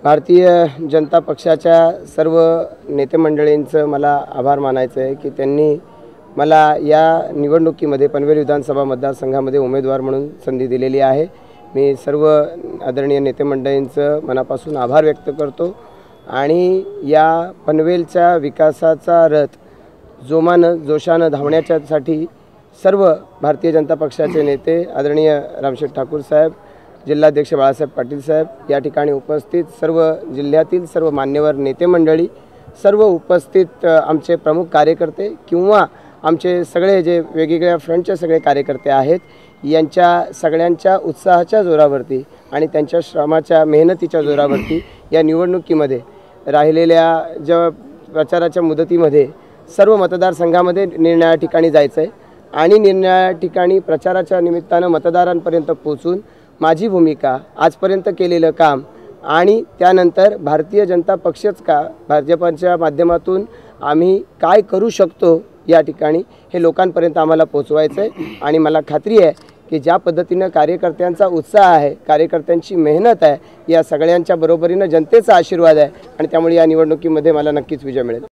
भारतीय जनता पक्षाच्या सर्व नेते मंडळींचं मला आभार मानायचं आहे की त्यांनी मला या निवडणुकीमध्ये पनवेल विधानसभा मतदारसंघामध्ये उमेदवार म्हणून संधी दिलेली आहे। मी सर्व आदरणीय नेते मंडळींचं मनापासून आभार व्यक्त करतो आणि या पनवेलच्या विकासाचा रथ जोशानं धावण्यासाठी सर्व भारतीय जनता पक्षाचे नेते आदरणीय रामशेठ ठाकूर साहेब, जिल्हाध्यक्ष बाळासाहेब पाटील साहेब या ठिकाणी उपस्थित, सर्व जिल्ह्यातील सर्व मान्यवर नेते मंडळी, सर्व उपस्थित आमचे प्रमुख कार्यकर्ते किंवा आमचे सगळे जे वेगवेगळ्या फ्रंटचे सगळे कार्यकर्ते आहेत, यांच्या सगळ्यांच्या उत्साहाच्या जोरावरती आणि त्यांच्या श्रमाच्या मेहनतीच्या जोरावरती या निवडणुकीमध्ये राहिलेल्या ज्या प्रचाराच्या मुदतीमध्ये सर्व मतदारसंघामध्ये निर्णया ठिकाणी जायचं आहे आणि निर्णया ठिकाणी प्रचाराच्या निमित्तानं मतदारांपर्यंत पोहोचून माझी भूमिका, आजपर्यंत केलेलं काम आणि त्यानंतर भारतीय जनता पक्षच का भाजपच्या माध्यमातून आम्ही काय करू शकतो या ठिकाणी हे लोकांपर्यंत आम्हाला पोहोचवायचं आहे। आणि मला खात्री आहे की ज्या पद्धतीनं कार्यकर्त्यांचा उत्साह आहे, कार्यकर्त्यांची मेहनत आहे, या सगळ्यांच्या बरोबरीनं जनतेचा आशीर्वाद आहे आणि त्यामुळे या निवडणुकीमध्ये मला नक्कीच विजय मिळेल।